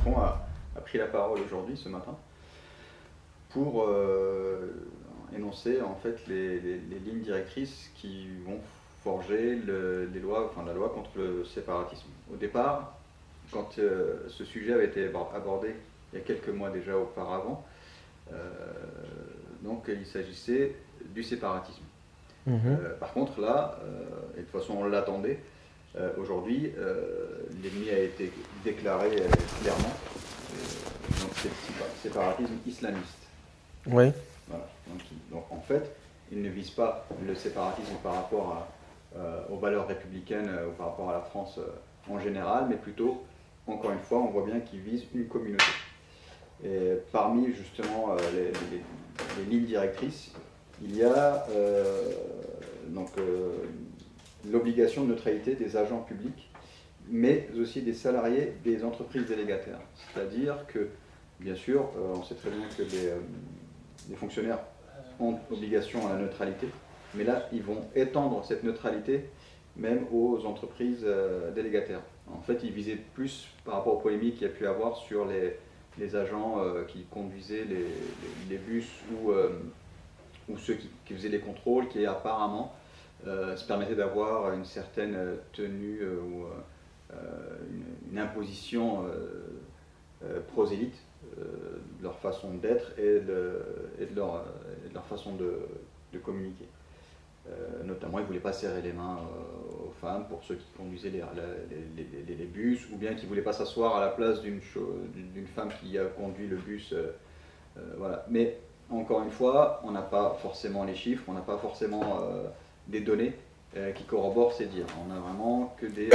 Macron a pris la parole aujourd'hui, ce matin, pour énoncer en fait les lignes directrices qui vont forger la loi contre le séparatisme. Au départ, quand ce sujet avait été abordé il y a quelques mois déjà auparavant, donc il s'agissait du séparatisme. Par contre là, et de toute façon on l'attendait, aujourd'hui l'ennemi a été déclaré clairement, donc c'est le séparatisme islamiste. Oui. Voilà. Donc en fait, il ne vise pas le séparatisme par rapport aux valeurs républicaines ou par rapport à la France en général, mais plutôt, encore une fois, on voit bien qu'il vise une communauté. Et parmi justement les lignes directrices, il y a l'obligation de neutralité des agents publics, mais aussi des salariés des entreprises délégataires. C'est-à-dire que, bien sûr, on sait très bien que les fonctionnaires ont obligation à la neutralité, mais là, ils vont étendre cette neutralité même aux entreprises délégataires. En fait, ils visaient plus par rapport aux polémiques qu'il y a pu avoir sur les agents qui conduisaient les bus ou ceux qui faisaient les contrôles, qui apparemment se permettaient d'avoir une certaine tenue ou une imposition prosélyte de leur façon d'être et de leur façon de communiquer. Notamment, ils ne voulaient pas serrer les mains aux femmes pour ceux qui conduisaient les bus, ou bien qui ne voulaient pas s'asseoir à la place d'une femme qui a conduit le bus. Voilà. Mais encore une fois, on n'a pas forcément les chiffres, on n'a pas forcément des données qui corroborent ces dires. On n'a vraiment que des...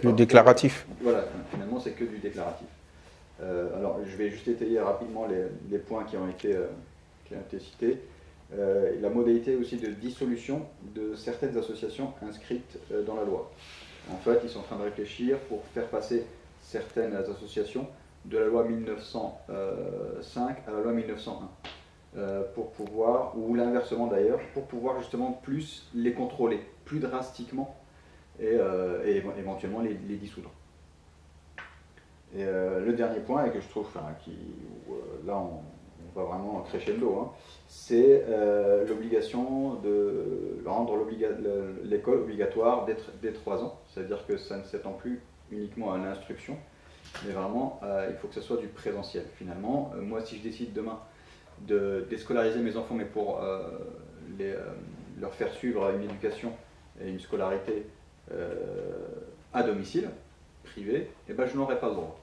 Le déclaratif. Voilà, finalement c'est que du déclaratif. Alors je vais juste étayer rapidement les points qui ont été cités. La modalité aussi de dissolution de certaines associations inscrites dans la loi. En fait, ils sont en train de réfléchir pour faire passer certaines associations de la loi 1905 à la loi 1901, pour pouvoir, ou l'inversement d'ailleurs, pour pouvoir justement plus les contrôler, plus drastiquement, et éventuellement les dissoudre. Et le dernier point, et que je trouve, là on va vraiment crescendo, hein, c'est l'obligation de rendre l'école obligatoire dès 3 ans, c'est-à-dire que ça ne s'étend plus uniquement à l'instruction, mais vraiment il faut que ce soit du présentiel. Finalement, moi si je décide demain de déscolariser mes enfants, mais pour leur faire suivre une éducation et une scolarité à domicile, privé, eh ben, je n'aurai pas le droit.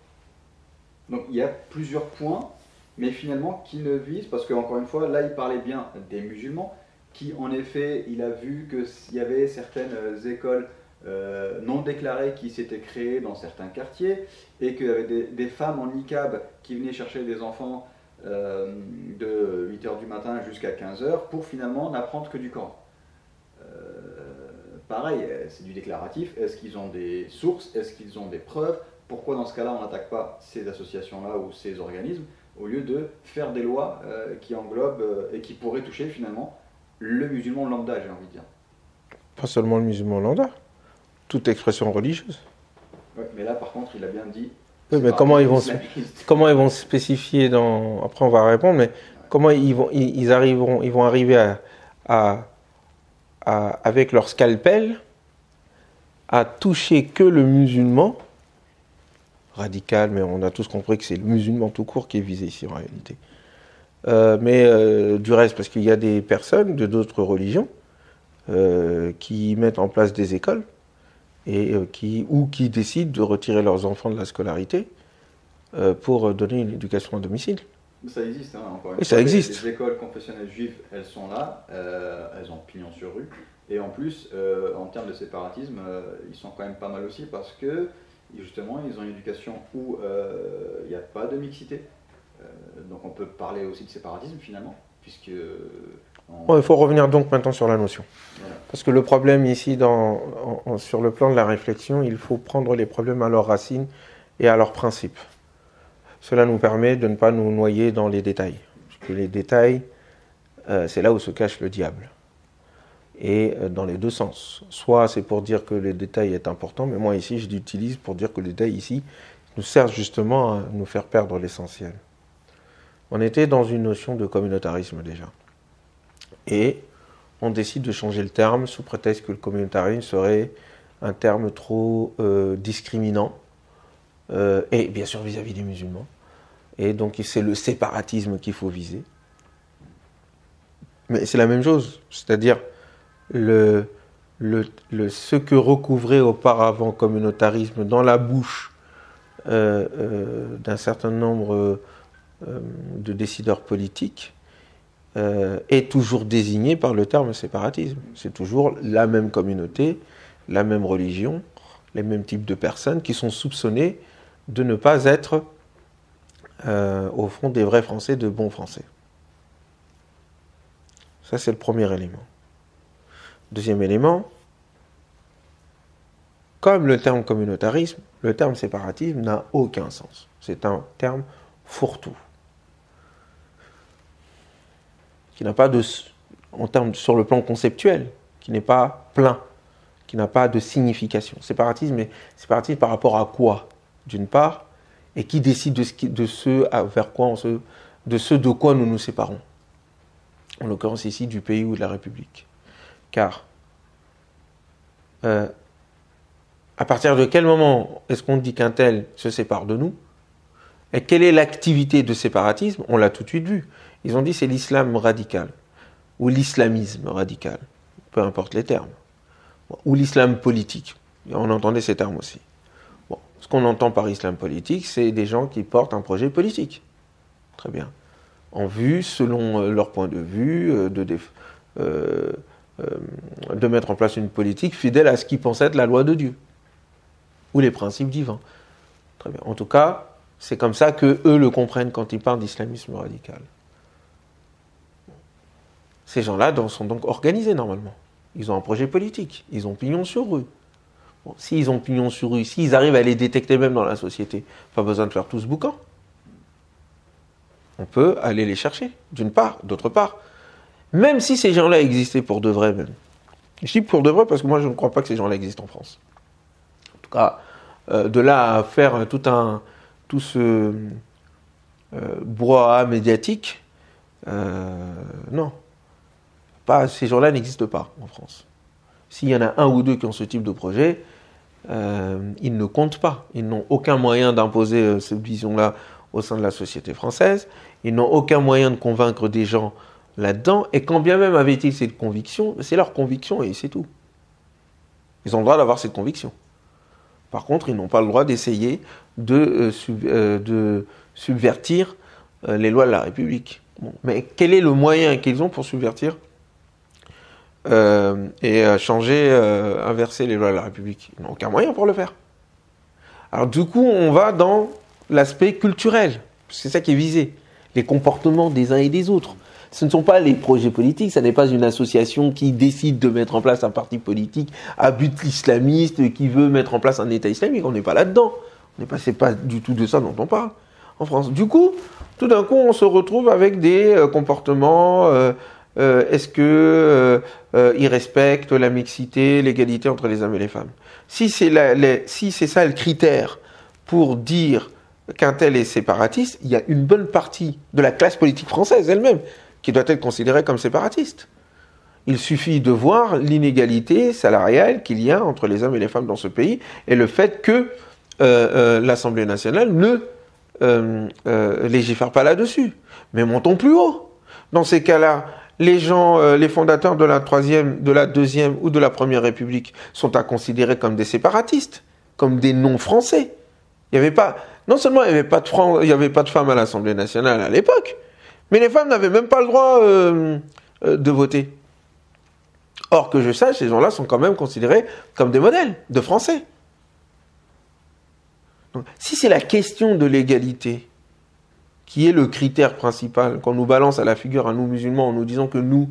Donc il y a plusieurs points, mais finalement qui ne visent, parce qu'encore une fois, là il parlait bien des musulmans, qui en effet, il a vu qu'il y avait certaines écoles non déclarées qui s'étaient créées dans certains quartiers, et qu'il y avait des femmes en niqab qui venaient chercher des enfants de 8h du matin jusqu'à 15h pour finalement n'apprendre que du Coran. Pareil, c'est du déclaratif. Est-ce qu'ils ont des sources? Est-ce qu'ils ont des preuves? Pourquoi dans ce cas-là on n'attaque pas ces associations-là ou ces organismes au lieu de faire des lois qui englobent et qui pourraient toucher finalement le musulman lambda, j'ai envie de dire. Pas seulement le musulman lambda, toute expression religieuse. Ouais, mais là par contre il a bien dit... Oui, mais comment ils vont spécifier dans... Après on va répondre, mais comment ils vont arriver avec leur scalpel à toucher que le musulman radical, mais on a tous compris que c'est le musulman tout court qui est visé ici en réalité. Mais du reste, parce qu'il y a des personnes de d'autres religions qui mettent en place des écoles et qui décident de retirer leurs enfants de la scolarité pour donner une éducation à domicile. Ça existe, hein, encore une fois. Ça existe. Les écoles confessionnelles juives, elles sont là, elles ont pignon sur rue. Et en plus, en termes de séparatisme, ils sont quand même pas mal aussi parce que, justement, ils ont une éducation où il n'y a pas de mixité. Donc on peut parler aussi de séparatisme finalement, puisque... Il faut revenir donc maintenant sur la notion. Voilà. Parce que le problème ici, sur le plan de la réflexion, il faut prendre les problèmes à leurs racines et à leurs principes. Cela nous permet de ne pas nous noyer dans les détails. Parce que les détails, c'est là où se cache le diable. Et dans les deux sens. Soit c'est pour dire que le détail est important, mais moi ici je l'utilise pour dire que le détail ici nous sert justement à nous faire perdre l'essentiel. On était dans une notion de communautarisme déjà. Et on décide de changer le terme sous prétexte que le communautarisme serait un terme trop discriminant, et bien sûr vis-à-vis des musulmans. Et donc c'est le séparatisme qu'il faut viser. Mais c'est la même chose, c'est-à-dire ce que recouvrait auparavant communautarisme dans la bouche d'un certain nombre de décideurs politiques est toujours désigné par le terme séparatisme. C'est toujours la même communauté, la même religion, les mêmes types de personnes qui sont soupçonnées de ne pas être au fond des vrais Français, de bons Français. Ça, c'est le premier élément. Deuxième élément, comme le terme communautarisme, le terme séparatisme n'a aucun sens. C'est un terme fourre-tout, qui n'a pas de, en termes sur le plan conceptuel, qui n'est pas plein, qui n'a pas de signification. Séparatisme, mais séparatisme par rapport à quoi, d'une part, et qui décide de ce de quoi nous nous séparons. En l'occurrence ici du pays ou de la République. Car à partir de quel moment est-ce qu'on dit qu'un tel se sépare de nous? Et quelle est l'activité de séparatisme? On l'a tout de suite vu. Ils ont dit c'est l'islam radical, ou l'islamisme radical, peu importe les termes, ou l'islam politique. On entendait ces termes aussi. Bon, ce qu'on entend par islam politique, c'est des gens qui portent un projet politique. Très bien. En vue, selon leur point de vue, de mettre en place une politique fidèle à ce qu'ils pensent être la loi de Dieu, ou les principes divins. Très bien. En tout cas, c'est comme ça qu'eux le comprennent quand ils parlent d'islamisme radical. Ces gens-là sont donc organisés normalement. Ils ont un projet politique, ils ont pignon sur rue. Bon, s'ils ont pignon sur rue, s'ils arrivent à les détecter même dans la société, pas besoin de faire tout ce boucan. On peut aller les chercher, d'une part, d'autre part. Même si ces gens-là existaient pour de vrai même. Je dis pour de vrai parce que moi je ne crois pas que ces gens-là existent en France. En tout cas, de là à faire tout ce brouhaha médiatique, non. Ces gens-là n'existent pas en France. S'il y en a un ou deux qui ont ce type de projet, ils ne comptent pas. Ils n'ont aucun moyen d'imposer cette vision-là au sein de la société française. Ils n'ont aucun moyen de convaincre des gens là-dedans. Et quand bien même avaient-ils cette conviction, c'est leur conviction et c'est tout. Ils ont le droit d'avoir cette conviction. Par contre, ils n'ont pas le droit d'essayer de subvertir les lois de la République. Bon. Mais quel est le moyen qu'ils ont pour subvertir et inverser les lois de la République? Ils n'ont aucun moyen pour le faire. Alors du coup, on va dans l'aspect culturel. C'est ça qui est visé. Les comportements des uns et des autres. Ce ne sont pas les projets politiques, ça n'est pas une association qui décide de mettre en place un parti politique à but islamiste, qui veut mettre en place un État islamique. On n'est pas là-dedans. C'est pas du tout de ça dont on parle en France. Du coup, tout d'un coup, on se retrouve avec des comportements. Est-ce que ils respectent la mixité, l'égalité entre les hommes et les femmes? Si c'est ça le critère pour dire qu'un tel est séparatiste, il y a une bonne partie de la classe politique française elle-même qui doit être considérée comme séparatiste. Il suffit de voir l'inégalité salariale qu'il y a entre les hommes et les femmes dans ce pays et le fait que l'Assemblée nationale ne légifère pas là-dessus. Mais montons plus haut. Dans ces cas-là, les fondateurs de la troisième, de la deuxième ou de la première République sont à considérer comme des séparatistes, comme des non-français. Non seulement il n'y avait pas de femmes à l'Assemblée nationale à l'époque, mais les femmes n'avaient même pas le droit de voter. Or, que je sache, ces gens-là sont quand même considérés comme des modèles de Français. Donc, si c'est la question de l'égalité qui est le critère principal, qu'on nous balance à la figure à nous musulmans en nous disant que nous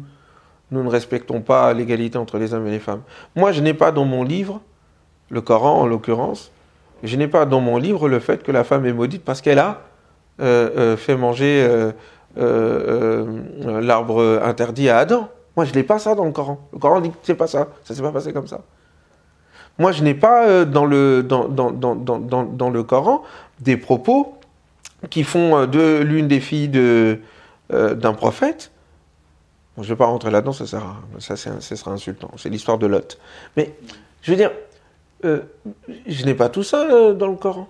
ne respectons pas l'égalité entre les hommes et les femmes. Moi, je n'ai pas dans mon livre, le Coran en l'occurrence, je n'ai pas dans mon livre le fait que la femme est maudite parce qu'elle a fait manger l'arbre interdit à Adam. Moi, je n'ai pas ça dans le Coran. Le Coran dit que c'est pas ça. Ça s'est pas passé comme ça. Moi, je n'ai pas dans le Coran des propos qui font de l'une des filles d'un prophète. Bon, je ne vais pas rentrer là-dedans, ça sera insultant. C'est l'histoire de Lot. Mais je veux dire, je n'ai pas tout ça dans le Coran.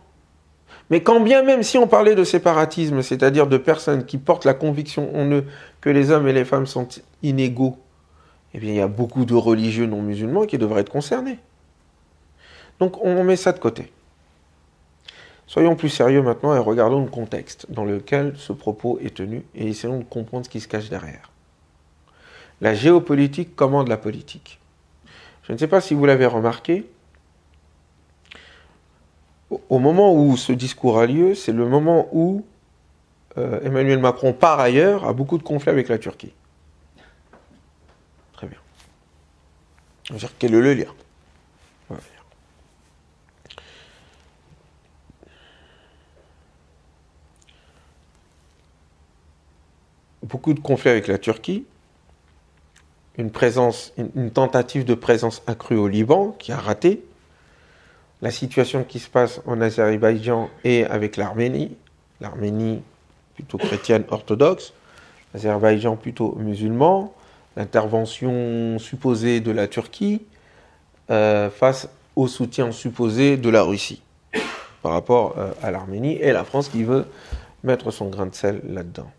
Mais quand bien même si on parlait de séparatisme, c'est-à-dire de personnes qui portent la conviction en eux que les hommes et les femmes sont inégaux, eh bien il y a beaucoup de religieux non musulmans qui devraient être concernés. Donc on met ça de côté. Soyons plus sérieux maintenant et regardons le contexte dans lequel ce propos est tenu et essayons de comprendre ce qui se cache derrière. La géopolitique commande la politique. Je ne sais pas si vous l'avez remarqué, au moment où ce discours a lieu, c'est le moment où Emmanuel Macron, par ailleurs, a beaucoup de conflits avec la Turquie. Très bien. Je veux dire, quel est le lien ? Beaucoup de conflits avec la Turquie, une tentative de présence accrue au Liban qui a raté, la situation qui se passe en Azerbaïdjan et avec l'Arménie plutôt chrétienne orthodoxe, l'Azerbaïdjan plutôt musulman, l'intervention supposée de la Turquie face au soutien supposé de la Russie par rapport à l'Arménie et la France qui veut mettre son grain de sel là-dedans.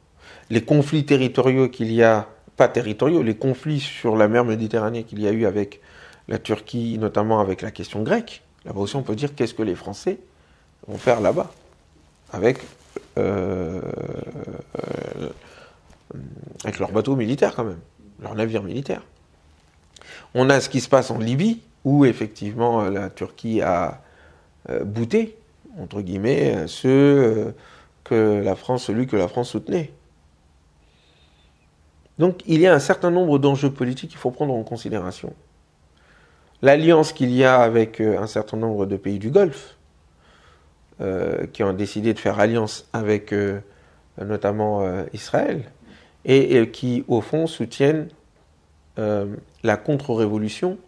Les conflits territoriaux qu'il y a, pas territoriaux, les conflits sur la mer Méditerranée qu'il y a eu avec la Turquie, notamment avec la question grecque, là-bas aussi on peut dire qu'est-ce que les Français vont faire là-bas, avec leurs bateaux militaires quand même, leurs navires militaires. On a ce qui se passe en Libye, où effectivement la Turquie a bouté, entre guillemets, celui que la France soutenait. Donc il y a un certain nombre d'enjeux politiques qu'il faut prendre en considération. L'alliance qu'il y a avec un certain nombre de pays du Golfe, qui ont décidé de faire alliance avec notamment Israël, et qui au fond soutiennent la contre-révolution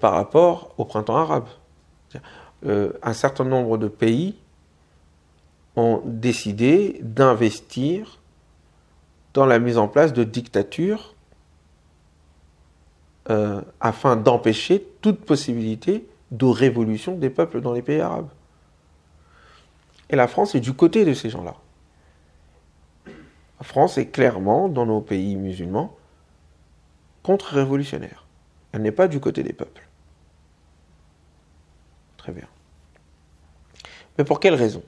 par rapport au printemps arabe. Un certain nombre de pays ont décidé d'investir dans la mise en place de dictatures afin d'empêcher toute possibilité de révolution des peuples dans les pays arabes. Et la France est du côté de ces gens-là. La France est clairement, dans nos pays musulmans, contre-révolutionnaire. Elle n'est pas du côté des peuples. Très bien. Mais pour quelle raison ?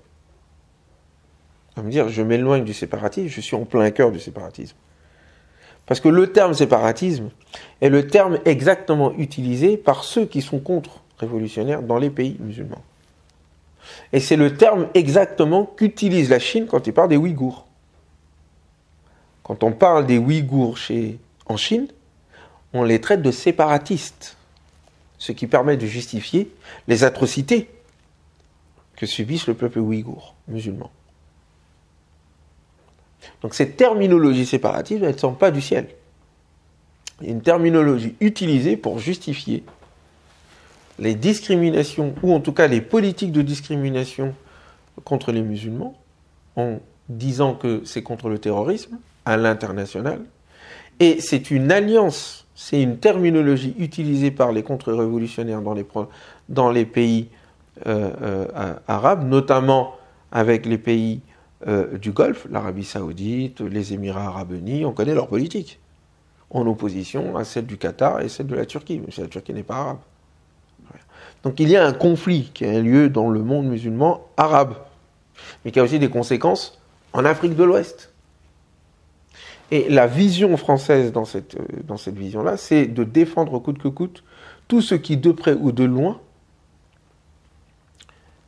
On va me dire, je m'éloigne du séparatisme, je suis en plein cœur du séparatisme. Parce que le terme séparatisme est le terme exactement utilisé par ceux qui sont contre-révolutionnaires dans les pays musulmans. Et c'est le terme exactement qu'utilise la Chine quand il parle des Ouïghours. Quand on parle des Ouïghours en Chine, on les traite de séparatistes, ce qui permet de justifier les atrocités que subissent le peuple ouïghour musulman. Donc cette terminologie séparatisme, elle ne sort pas du ciel. Il y a une terminologie utilisée pour justifier les discriminations, ou en tout cas les politiques de discrimination contre les musulmans, en disant que c'est contre le terrorisme à l'international. Et c'est une alliance, c'est une terminologie utilisée par les contre-révolutionnaires dans les pays arabes, notamment avec les pays du Golfe, l'Arabie Saoudite, les Émirats Arabes Unis, on connaît leur politique, en opposition à celle du Qatar et celle de la Turquie, même si la Turquie n'est pas arabe. Donc il y a un conflit qui a lieu dans le monde musulman arabe, mais qui a aussi des conséquences en Afrique de l'Ouest. Et la vision française dans cette vision-là, c'est de défendre coûte que coûte tout ce qui, de près ou de loin,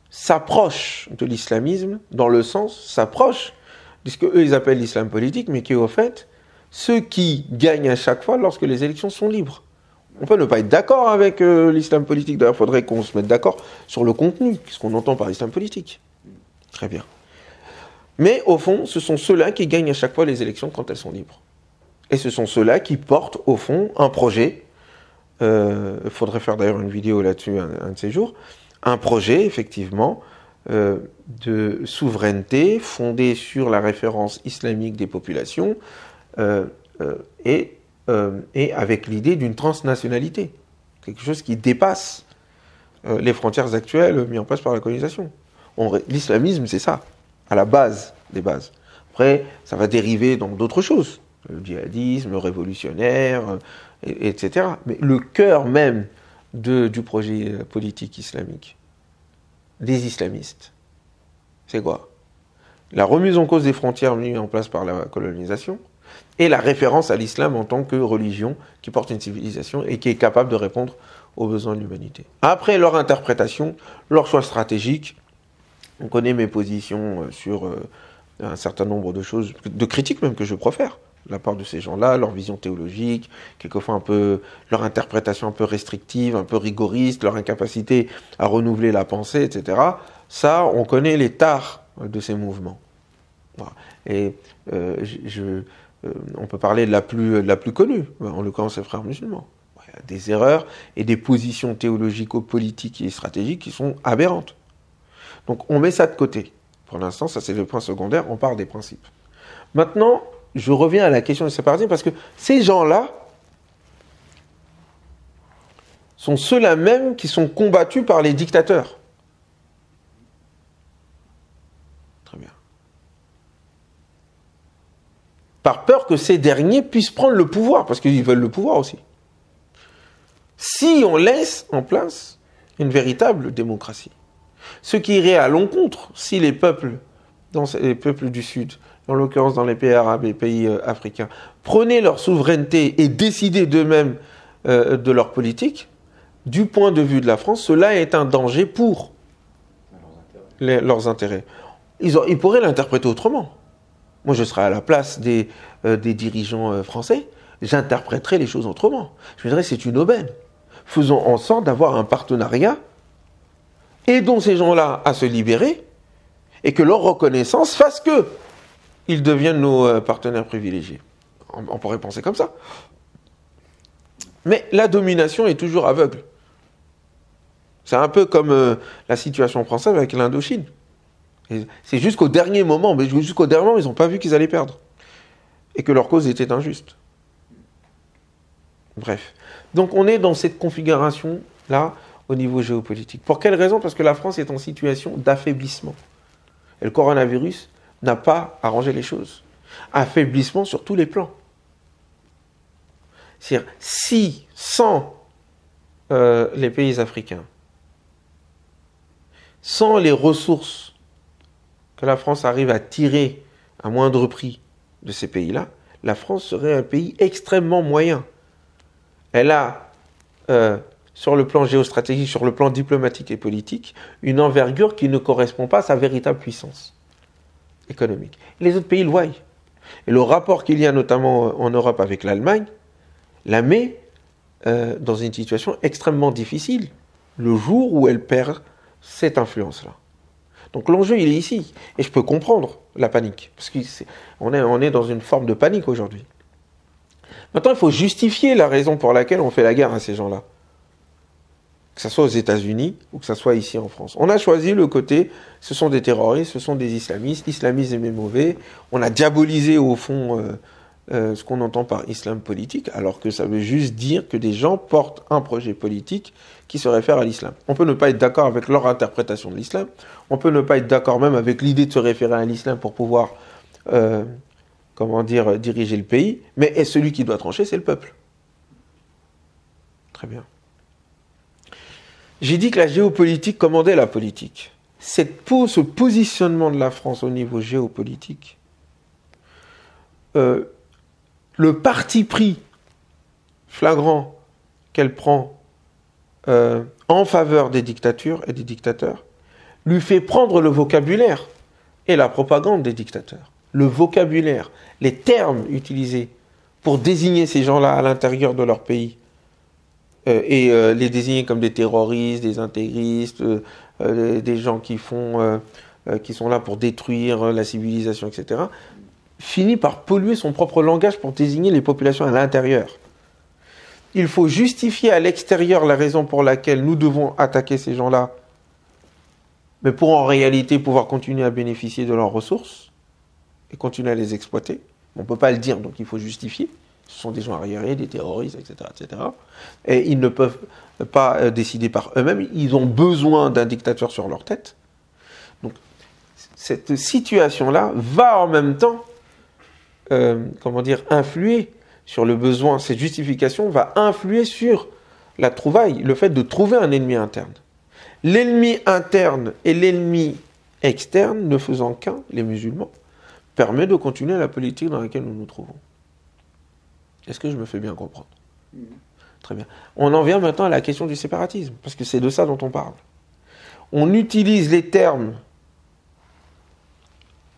s'approche de l'islamisme, dans le sens, s'approche de ce qu'eux ils appellent l'islam politique, mais qui est au fait ceux qui gagnent à chaque fois lorsque les élections sont libres. On peut ne pas être d'accord avec l'islam politique, d'ailleurs il faudrait qu'on se mette d'accord sur le contenu, ce qu'on entend par l'islam politique. Très bien. Mais au fond, ce sont ceux-là qui gagnent à chaque fois les élections quand elles sont libres. Et ce sont ceux-là qui portent au fond un projet, il faudrait faire d'ailleurs une vidéo là-dessus un de ces jours, un projet, effectivement, de souveraineté fondée sur la référence islamique des populations et avec l'idée d'une transnationalité, quelque chose qui dépasse les frontières actuelles mises en place par la colonisation. L'islamisme, c'est ça, à la base des bases. Après, ça va dériver dans d'autres choses, le djihadisme, le révolutionnaire, etc. Mais le cœur même du projet politique islamique, des islamistes, c'est quoi? La remise en cause des frontières mises en place par la colonisation et la référence à l'islam en tant que religion qui porte une civilisation et qui est capable de répondre aux besoins de l'humanité. Après leur interprétation, leur choix stratégique, on connaît mes positions sur un certain nombre de choses, de critiques même que je profère de la part de ces gens-là, leur vision théologique, quelquefois un peu leur interprétation un peu restrictive, un peu rigoriste, leur incapacité à renouveler la pensée, etc. Ça, on connaît les tares de ces mouvements. Voilà. Et on peut parler de la plus connue, en l'occurrence les frères musulmans. Il y a des erreurs et des positions théologico-politiques et stratégiques qui sont aberrantes. Donc on met ça de côté. Pour l'instant, ça c'est le point secondaire, on part des principes. Maintenant, je reviens à la question du séparatisme parce que ces gens-là sont ceux-là même qui sont combattus par les dictateurs. Très bien. Par peur que ces derniers puissent prendre le pouvoir, parce qu'ils veulent le pouvoir aussi. Si on laisse en place une véritable démocratie. Ce qui irait à l'encontre si les peuples du Sud, en l'occurrence dans les pays arabes et les pays africains, prenaient leur souveraineté et décidaient d'eux-mêmes de leur politique, du point de vue de la France, cela est un danger pour leurs intérêts. Ils pourraient l'interpréter autrement. Moi, je serais à la place des dirigeants français, j'interpréterais les choses autrement. Je me dirais, c'est une aubaine. Faisons en sorte d'avoir un partenariat, aidons ces gens-là à se libérer, et que leur reconnaissance fasse qu'ils deviennent nos partenaires privilégiés. On pourrait penser comme ça. Mais la domination est toujours aveugle. C'est un peu comme la situation française avec l'Indochine. C'est jusqu'au dernier moment, mais jusqu'au dernier moment, ils n'ont pas vu qu'ils allaient perdre. Et que leur cause était injuste. Bref. Donc on est dans cette configuration-là au niveau géopolitique. Pour quelle raison? Parce que la France est en situation d'affaiblissement. Et le coronavirus n'a pas arrangé les choses. Affaiblissement sur tous les plans. C'est-à-dire, si, sans les pays africains, sans les ressources que la France arrive à tirer à moindre prix de ces pays-là, la France serait un pays extrêmement moyen. Elle a, sur le plan géostratégique, sur le plan diplomatique et politique, une envergure qui ne correspond pas à sa véritable puissance économique. Les autres pays le voient. Et le rapport qu'il y a notamment en Europe avec l'Allemagne la met dans une situation extrêmement difficile le jour où elle perd cette influence-là. Donc l'enjeu, il est ici. Et je peux comprendre la panique. Parce qu'on est dans une forme de panique aujourd'hui. Maintenant, il faut justifier la raison pour laquelle on fait la guerre à ces gens-là. Que ce soit aux États-Unis ou que ce soit ici en France. On a choisi le côté, ce sont des terroristes, ce sont des islamistes, l'islamisme est mauvais. On a diabolisé au fond ce qu'on entend par islam politique, alors que ça veut juste dire que des gens portent un projet politique qui se réfère à l'islam. On peut ne pas être d'accord avec leur interprétation de l'islam, on peut ne pas être d'accord même avec l'idée de se référer à l'islam pour pouvoir diriger le pays, mais celui qui doit trancher, c'est le peuple. Très bien. J'ai dit que la géopolitique commandait la politique. Ce positionnement de la France au niveau géopolitique, le parti pris flagrant qu'elle prend en faveur des dictatures et des dictateurs, lui fait prendre le vocabulaire et la propagande des dictateurs. Le vocabulaire, les termes utilisés pour désigner ces gens-là à l'intérieur de leur pays, et les désigner comme des terroristes, des intégristes, des gens qui sont là pour détruire la civilisation, etc., finit par polluer son propre langage pour désigner les populations à l'intérieur. Il faut justifier à l'extérieur la raison pour laquelle nous devons attaquer ces gens-là mais pour en réalité pouvoir continuer à bénéficier de leurs ressources et continuer à les exploiter. On ne peut pas le dire, donc il faut justifier. Ce sont des gens arriérés, des terroristes, etc., etc. Et ils ne peuvent pas décider par eux-mêmes. Ils ont besoin d'un dictateur sur leur tête. Donc, cette situation-là va en même temps, influer sur le besoin. Cette justification va influer sur la trouvaille, le fait de trouver un ennemi interne. L'ennemi interne et l'ennemi externe, ne faisant qu'un, les musulmans, permet de continuer la politique dans laquelle nous nous trouvons. Est-ce que je me fais bien comprendre ? Très bien. On en vient maintenant à la question du séparatisme, parce que c'est de ça dont on parle. On utilise les termes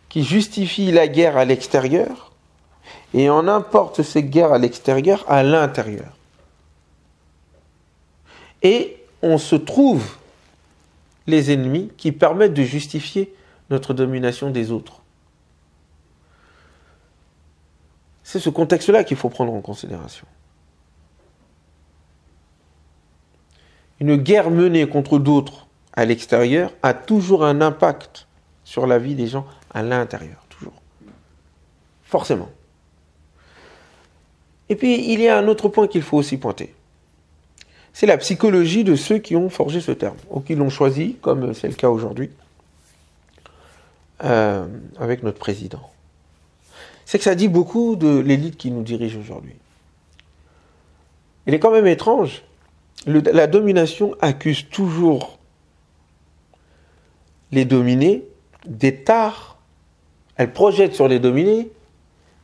qui justifient la guerre à l'extérieur, et on importe ces guerres à l'extérieur à l'intérieur. Et on se trouve les ennemis qui permettent de justifier notre domination des autres. C'est ce contexte-là qu'il faut prendre en considération. Une guerre menée contre d'autres à l'extérieur a toujours un impact sur la vie des gens à l'intérieur, toujours. Forcément. Et puis, il y a un autre point qu'il faut aussi pointer. C'est la psychologie de ceux qui ont forgé ce terme, ou qui l'ont choisi, comme c'est le cas aujourd'hui, avec notre président. C'est que ça dit beaucoup de l'élite qui nous dirige aujourd'hui. Il est quand même étrange, la domination accuse toujours les dominés des tares. Elle projette sur les dominés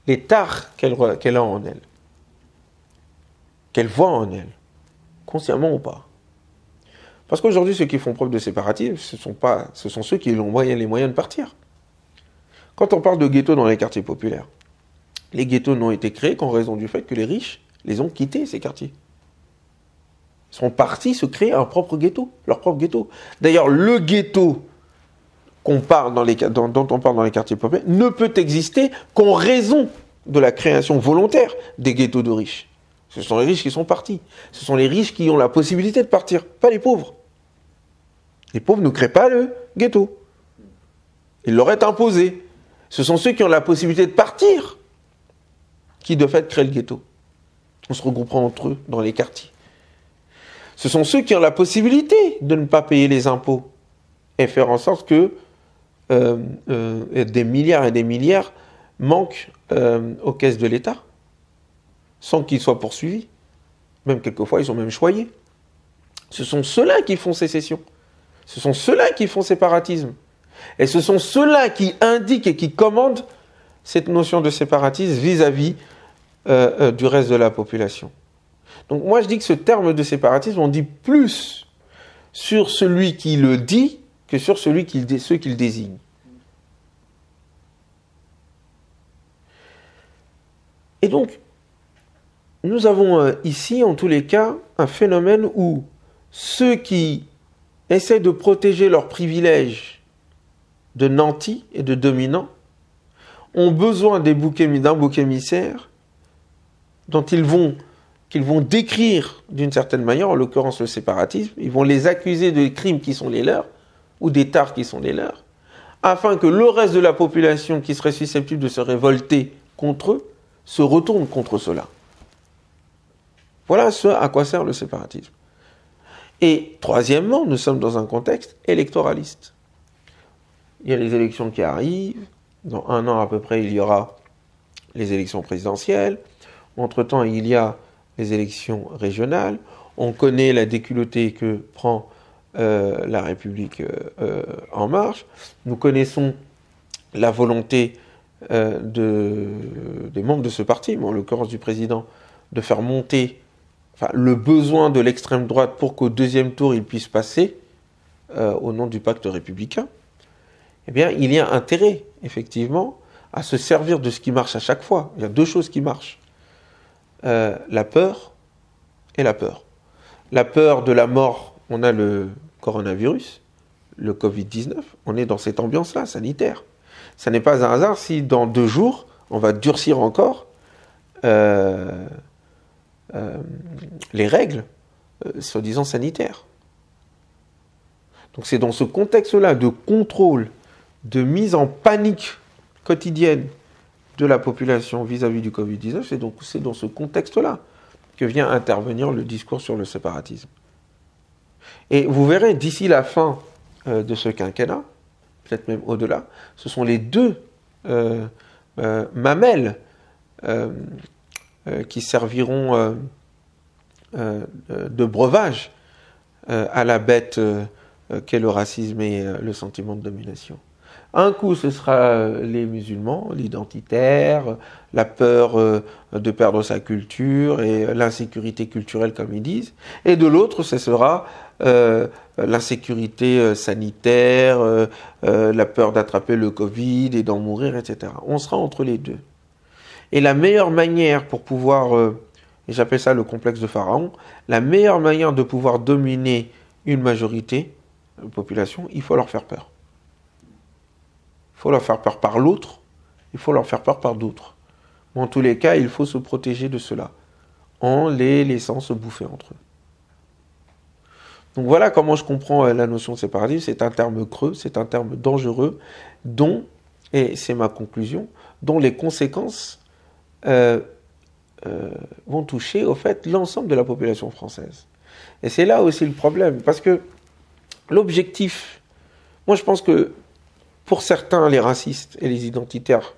les tares qu'elle a en elle, qu'elle voit en elle, consciemment ou pas. Parce qu'aujourd'hui, ceux qui font preuve de séparatisme, ce sont ceux qui ont les moyens de partir. Quand on parle de ghettos dans les quartiers populaires, les ghettos n'ont été créés qu'en raison du fait que les riches les ont quittés, ces quartiers. Ils sont partis se créer un propre ghetto, leur propre ghetto. D'ailleurs, le ghetto dont on parle dans les quartiers populaires ne peut exister qu'en raison de la création volontaire des ghettos de riches. Ce sont les riches qui sont partis. Ce sont les riches qui ont la possibilité de partir, pas les pauvres. Les pauvres ne créent pas le ghetto. Ils l'auraient imposé. Ce sont ceux qui ont la possibilité de partir qui, de fait, créent le ghetto. On se regroupera entre eux dans les quartiers. Ce sont ceux qui ont la possibilité de ne pas payer les impôts et faire en sorte que des milliards et des milliards manquent aux caisses de l'État, sans qu'ils soient poursuivis. Même quelquefois, ils sont même choyés. Ce sont ceux-là qui font sécession. Ce sont ceux-là qui font séparatisme. Et ce sont ceux-là qui indiquent et qui commandent cette notion de séparatisme vis-à-vis du reste de la population. Donc moi, je dis que ce terme de séparatisme, on dit plus sur celui qui le dit que sur ceux qui le désignent. Et donc, nous avons ici, en tous les cas, un phénomène où ceux qui essaient de protéger leurs privilèges de nantis et de dominants ont besoin d'un bouc émissaire qu'ils vont décrire d'une certaine manière, en l'occurrence le séparatisme. Ils vont les accuser de crimes qui sont les leurs, ou des tares qui sont les leurs, afin que le reste de la population qui serait susceptible de se révolter contre eux se retourne contre cela. Voilà ce à quoi sert le séparatisme. Et troisièmement, nous sommes dans un contexte électoraliste. Il y a les élections qui arrivent. Dans 1 an à peu près, il y aura les élections présidentielles. Entre-temps, il y a les élections régionales. On connaît la déculottée que prend la République en marche. Nous connaissons la volonté des membres de ce parti, mais en l'occurrence du président, de faire monter le besoin de l'extrême droite pour qu'au deuxième tour, il puisse passer au nom du pacte républicain. Eh bien, il y a intérêt, effectivement, à se servir de ce qui marche à chaque fois. Il y a 2 choses qui marchent. La peur et la peur. La peur de la mort, on a le coronavirus, le Covid-19, on est dans cette ambiance-là, sanitaire. Ça n'est pas un hasard si dans 2 jours, on va durcir encore les règles, soi-disant sanitaires. Donc c'est dans ce contexte-là de contrôle, de mise en panique quotidienne de la population vis-à-vis du Covid-19, c'est dans ce contexte-là que vient intervenir le discours sur le séparatisme. Et vous verrez, d'ici la fin de ce quinquennat, peut-être même au-delà, ce sont les deux mamelles qui serviront de breuvage à la bête qu'est le racisme et le sentiment de domination. Un coup, ce sera les musulmans, l'identitaire, la peur de perdre sa culture et l'insécurité culturelle, comme ils disent. Et de l'autre, ce sera l'insécurité sanitaire, la peur d'attraper le Covid et d'en mourir, etc. On sera entre les deux. Et la meilleure manière pour pouvoir, et j'appelle ça le complexe de Pharaon, la meilleure manière de pouvoir dominer une majorité de la population, il faut leur faire peur. Il faut leur faire peur par l'autre, il faut leur faire peur par d'autres. En tous les cas, il faut se protéger de cela, en les laissant se bouffer entre eux. Donc voilà comment je comprends la notion de séparatisme. C'est un terme creux, c'est un terme dangereux, dont, et c'est ma conclusion, dont les conséquences vont toucher au fait l'ensemble de la population française. Et c'est là aussi le problème, parce que l'objectif, moi je pense que pour certains, les racistes et les identitaires,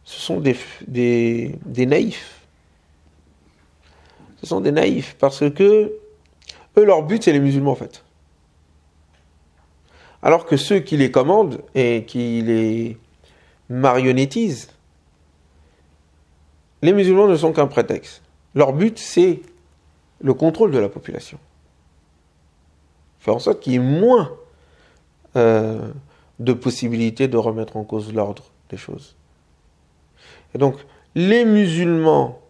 ce sont des naïfs. Ce sont des naïfs parce que eux, leur but, c'est les musulmans, en fait. Alors que ceux qui les commandent et qui les marionnettisent, les musulmans ne sont qu'un prétexte. Leur but, c'est le contrôle de la population. Faire en sorte qu'il y ait moins de possibilités de remettre en cause l'ordre des choses. Et donc, les musulmans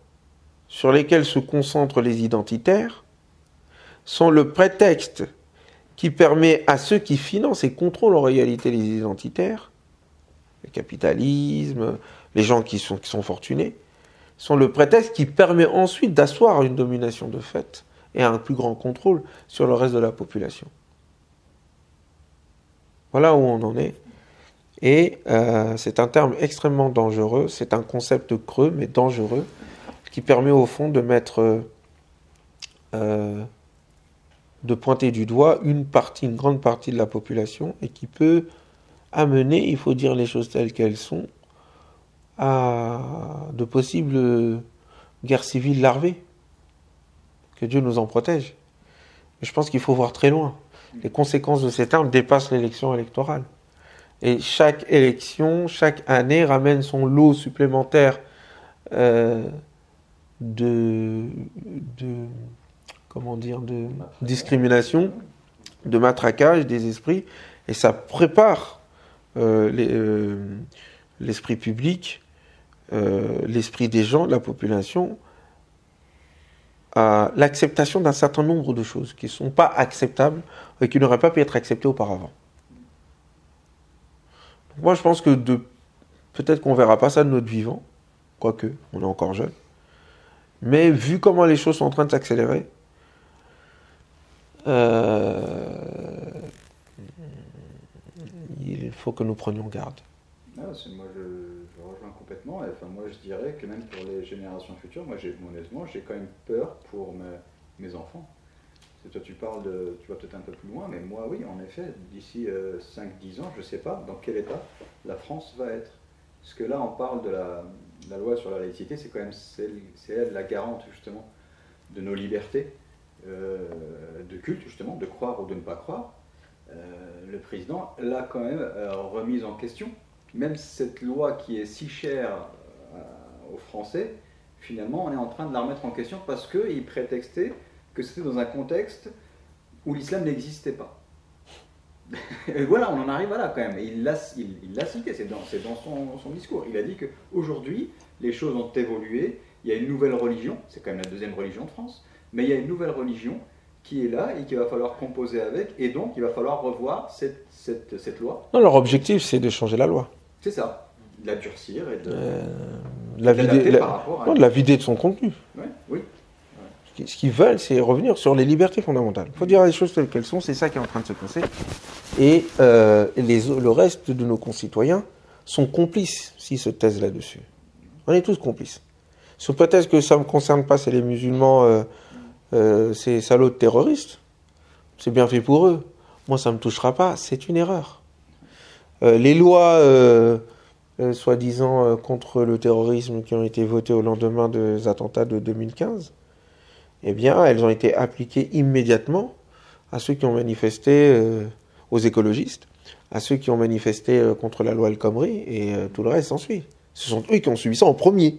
sur lesquels se concentrent les identitaires sont le prétexte qui permet à ceux qui financent et contrôlent en réalité les identitaires, le capitalisme, les gens qui sont fortunés, sont le prétexte qui permet ensuite d'asseoir une domination de fait et un plus grand contrôle sur le reste de la population. Voilà où on en est. Et c'est un terme extrêmement dangereux, c'est un concept creux mais dangereux, qui permet au fond de mettre, de pointer du doigt une grande partie de la population et qui peut amener, il faut dire les choses telles qu'elles sont, à de possibles guerres civiles larvées. Que Dieu nous en protège. Mais je pense qu'il faut voir très loin. Les conséquences de ces termes dépassent l'élection électorale. Et chaque élection, chaque année, ramène son lot supplémentaire de discrimination, de matraquage des esprits, et ça prépare l'esprit public, l'esprit des gens, de la population, à l'acceptation d'un certain nombre de choses qui ne sont pas acceptables et qui n'auraient pas pu être acceptées auparavant. Moi, je pense que peut-être qu'on ne verra pas ça de notre vivant, quoique, on est encore jeune. Mais vu comment les choses sont en train de s'accélérer, il faut que nous prenions garde. Ah, moi, je rejoins complètement. Enfin, moi, je dirais que même pour les générations futures, moi, honnêtement, j'ai quand même peur pour mes enfants. Toi, tu vas peut-être un peu plus loin, mais moi, oui, en effet, d'ici 5-10 ans, je ne sais pas dans quel état la France va être. Parce que là, on parle de la loi sur la laïcité, c'est quand même c'est elle la garante, justement, de nos libertés de culte, justement, de croire ou de ne pas croire. Le président l'a quand même remise en question. Même cette loi qui est si chère aux Français, finalement, on est en train de la remettre en question parce qu'il prétextait que c'était dans un contexte où l'islam n'existait pas. Et voilà, on en arrive à là quand même. Et il l'a cité, c'est dans son discours. Il a dit qu'aujourd'hui, les choses ont évolué, il y a une nouvelle religion, c'est quand même la deuxième religion de France, mais il y a une nouvelle religion qui est là et qu'il va falloir composer avec, et donc il va falloir revoir cette loi. Non, leur objectif, c'est de changer la loi. C'est ça, de la durcir et de la vider de son contenu. Ouais, oui. Ce qu'ils veulent, c'est revenir sur les libertés fondamentales. Il faut dire les choses telles qu'elles sont, c'est ça qui est en train de se passer. Et le reste de nos concitoyens sont complices s'ils se taisent là-dessus. On est tous complices. Sous prétexte que ça ne me concerne pas, c'est les musulmans, ces salauds de terroristes. C'est bien fait pour eux. Moi, ça ne me touchera pas. C'est une erreur. Les lois, soi-disant, contre le terrorisme qui ont été votées au lendemain des attentats de 2015, eh bien, elles ont été appliquées immédiatement à ceux qui ont manifesté, aux écologistes, à ceux qui ont manifesté contre la loi El Khomri, et tout le reste s'ensuit. Ce sont eux qui ont subi ça en premier.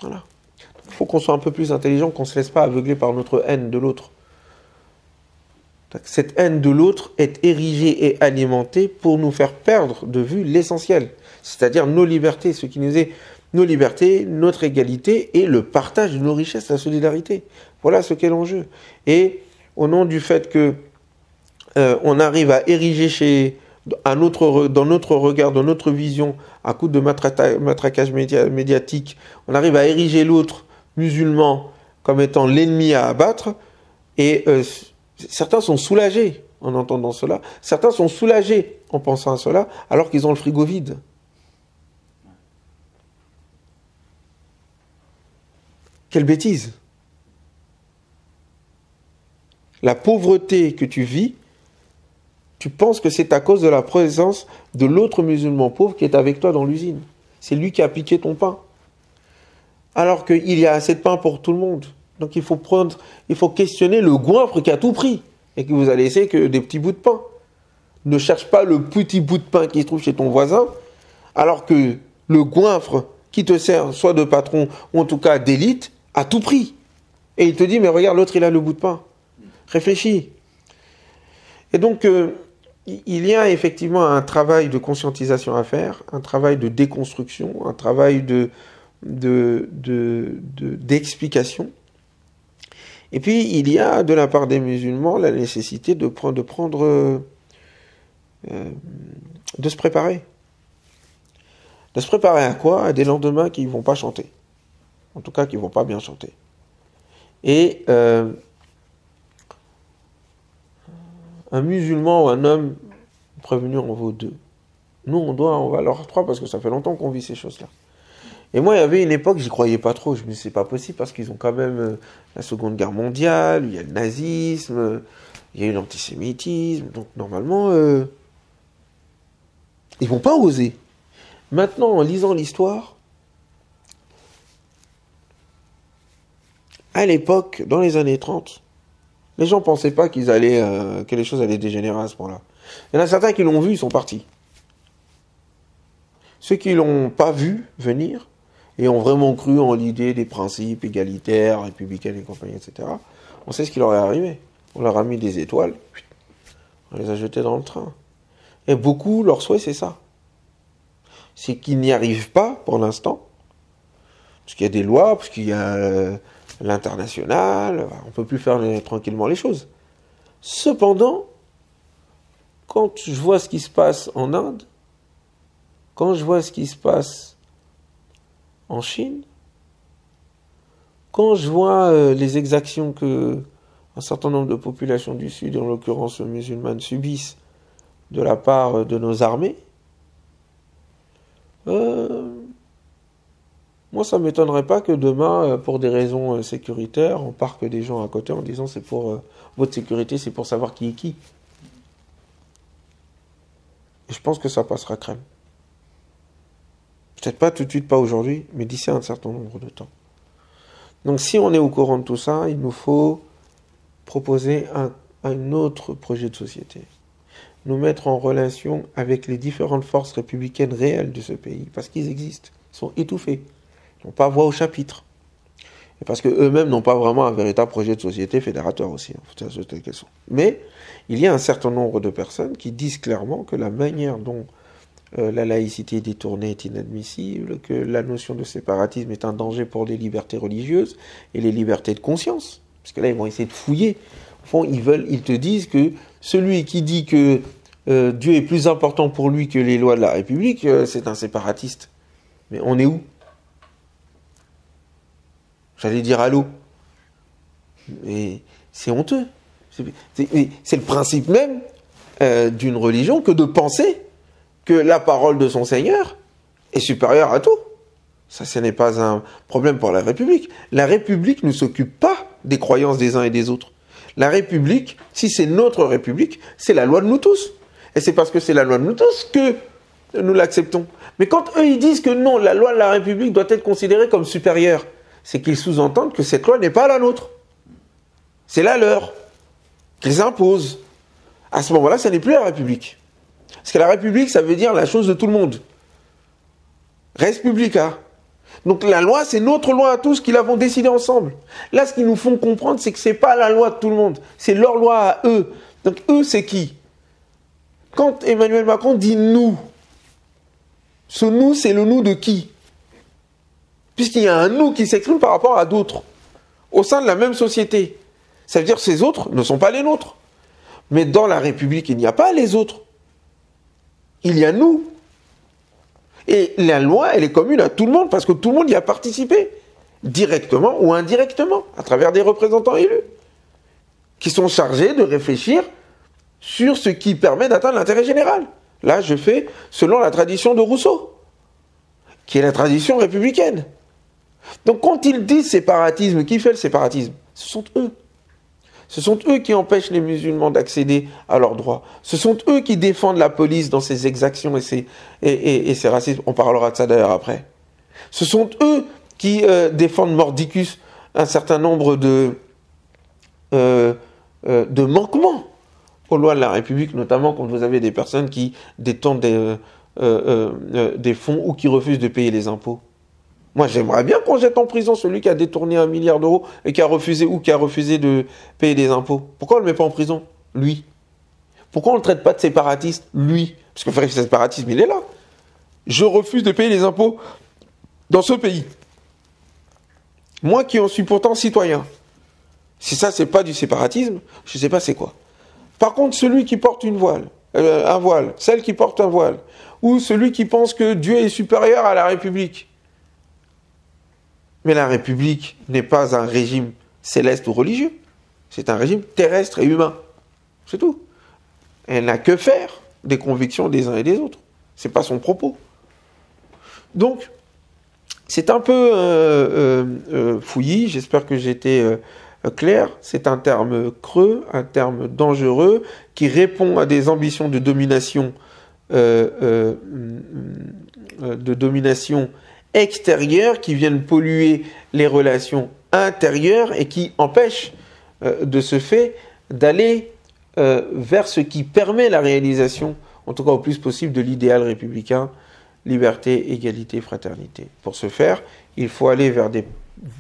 Voilà. Il faut qu'on soit un peu plus intelligent, qu'on ne se laisse pas aveugler par notre haine de l'autre. Cette haine de l'autre est érigée et alimentée pour nous faire perdre de vue l'essentiel, c'est-à-dire nos libertés, ce qui nous est nos libertés, notre égalité et le partage de nos richesses, la solidarité. Voilà ce qu'est l'enjeu. Et au nom du fait que on arrive à ériger dans notre regard, dans notre vision, à coup de matraquage médiatique, on arrive à ériger l'autre musulman comme étant l'ennemi à abattre, et certains sont soulagés en entendant cela, certains sont soulagés en pensant à cela, alors qu'ils ont le frigo vide. Quelle bêtise! La pauvreté que tu vis, tu penses que c'est à cause de la présence de l'autre musulman pauvre qui est avec toi dans l'usine. C'est lui qui a piqué ton pain. Alors qu'il y a assez de pain pour tout le monde. Donc il faut questionner le goinfre qui a tout pris et qui vous a laissé que des petits bouts de pain. Ne cherche pas le petit bout de pain qui se trouve chez ton voisin, alors que le goinfre qui te sert, soit de patron ou en tout cas d'élite, a tout pris. Et il te dit, mais regarde, l'autre il a le bout de pain. Réfléchis. Et donc, il y a effectivement un travail de conscientisation à faire, un travail de déconstruction, un travail d'explication. Et puis, il y a de la part des musulmans la nécessité de se préparer. De se préparer à quoi? À des lendemains qui ne vont pas chanter. En tout cas, qui ne vont pas bien chanter. Et un musulman ou un homme prévenu en vaut deux. Nous, on va leur trois parce que ça fait longtemps qu'on vit ces choses-là. Et moi, il y avait une époque, j'y croyais pas trop. Je me disais, c'est pas possible parce qu'ils ont quand même la Seconde Guerre mondiale, il y a le nazisme, il y a eu l'antisémitisme. Donc, normalement, ils vont pas oser. Maintenant, en lisant l'histoire, à l'époque, dans les années 30, les gens ne pensaient pas que les choses allaient dégénérer à ce point-là. Il y en a certains qui l'ont vu, ils sont partis. Ceux qui ne l'ont pas vu venir, et ont vraiment cru en l'idée des principes égalitaires, républicains et compagnie, etc., on sait ce qui leur est arrivé. On leur a mis des étoiles, on les a jetés dans le train. Et beaucoup, leur souhait, c'est ça. C'est qu'ils n'y arrivent pas, pour l'instant, parce qu'il y a des lois, parce qu'il y a l'international, on ne peut plus faire tranquillement les choses. Cependant, quand je vois ce qui se passe en Inde, quand je vois ce qui se passe en Chine, quand je vois les exactions que un certain nombre de populations du Sud, en l'occurrence musulmanes, subissent de la part de nos armées, moi, ça ne m'étonnerait pas que demain, pour des raisons sécuritaires, on parque des gens à côté en disant c'est pour votre sécurité, c'est pour savoir qui est qui. Et je pense que ça passera crème. Peut-être pas tout de suite, pas aujourd'hui, mais d'ici un certain nombre de temps. Donc si on est au courant de tout ça, il nous faut proposer un autre projet de société. Nous mettre en relation avec les différentes forces républicaines réelles de ce pays, parce qu'ils existent, ils sont étouffés. Ils n'ont pas voix au chapitre. Et parce qu'eux-mêmes n'ont pas vraiment un véritable projet de société fédérateur aussi. Mais il y a un certain nombre de personnes qui disent clairement que la manière dont la laïcité détournée est inadmissible, que la notion de séparatisme est un danger pour les libertés religieuses et les libertés de conscience. Parce que là, ils vont essayer de fouiller. Au fond, ils te disent que celui qui dit que Dieu est plus important pour lui que les lois de la République, c'est un séparatiste. Mais on est où ? J'allais dire allô. Mais c'est honteux. C'est le principe même d'une religion que de penser que la parole de son Seigneur est supérieure à tout. Ça, ce n'est pas un problème pour la République. La République ne s'occupe pas des croyances des uns et des autres. La République, si c'est notre République, c'est la loi de nous tous. Et c'est parce que c'est la loi de nous tous que nous l'acceptons. Mais quand eux, ils disent que non, la loi de la République doit être considérée comme supérieure, c'est qu'ils sous-entendent que cette loi n'est pas la nôtre. C'est la leur, qu'ils imposent. À ce moment-là, ça n'est plus la République. Parce que la République, ça veut dire la chose de tout le monde. Res publica. Donc la loi, c'est notre loi à tous qui l'avons décidé ensemble. Là, ce qu'ils nous font comprendre, c'est que ce n'est pas la loi de tout le monde. C'est leur loi à eux. Donc eux, c'est qui? Quand Emmanuel Macron dit « nous », ce « nous », c'est le « nous » de qui? Puisqu'il y a un « nous » qui s'exprime par rapport à d'autres, au sein de la même société. Ça veut dire que ces autres ne sont pas les nôtres. Mais dans la République, il n'y a pas les autres. Il y a nous. Et la loi, elle est commune à tout le monde, parce que tout le monde y a participé, directement ou indirectement, à travers des représentants élus, qui sont chargés de réfléchir sur ce qui permet d'atteindre l'intérêt général. Là, je fais selon la tradition de Rousseau, qui est la tradition républicaine. Donc quand ils disent séparatisme, qui fait le séparatisme? Ce sont eux. Ce sont eux qui empêchent les musulmans d'accéder à leurs droits. Ce sont eux qui défendent la police dans ses exactions et ses racismes. On parlera de ça d'ailleurs après. Ce sont eux qui défendent mordicus un certain nombre de manquements aux lois de la République, notamment quand vous avez des personnes qui détournent des fonds ou qui refusent de payer les impôts. Moi, j'aimerais bien qu'on jette en prison celui qui a détourné 1 milliard d'euros et qui a refusé de payer des impôts. Pourquoi on ne le met pas en prison? Lui. Pourquoi on ne le traite pas de séparatiste? Lui. Parce que le séparatisme, il est là. Je refuse de payer les impôts dans ce pays. Moi qui en suis pourtant citoyen. Si ça, c'est pas du séparatisme, je ne sais pas c'est quoi. Par contre, celui qui porte un voile, celle qui porte un voile, ou celui qui pense que Dieu est supérieur à la République. Mais la République n'est pas un régime céleste ou religieux. C'est un régime terrestre et humain. C'est tout. Elle n'a que faire des convictions des uns et des autres. C'est pas son propos. Donc, c'est un peu fouillis. J'espère que j'ai été clair. C'est un terme creux, un terme dangereux, qui répond à des ambitions de domination extérieures qui viennent polluer les relations intérieures et qui empêchent de ce fait d'aller vers ce qui permet la réalisation, en tout cas au plus possible, de l'idéal républicain, liberté, égalité, fraternité. Pour ce faire, il faut aller vers des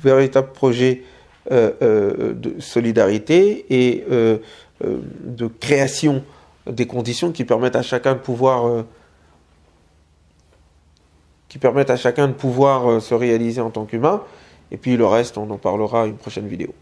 véritables projets de solidarité et de création des conditions qui permettent à chacun de pouvoir se réaliser en tant qu'humain. Et puis le reste, on en parlera à une prochaine vidéo.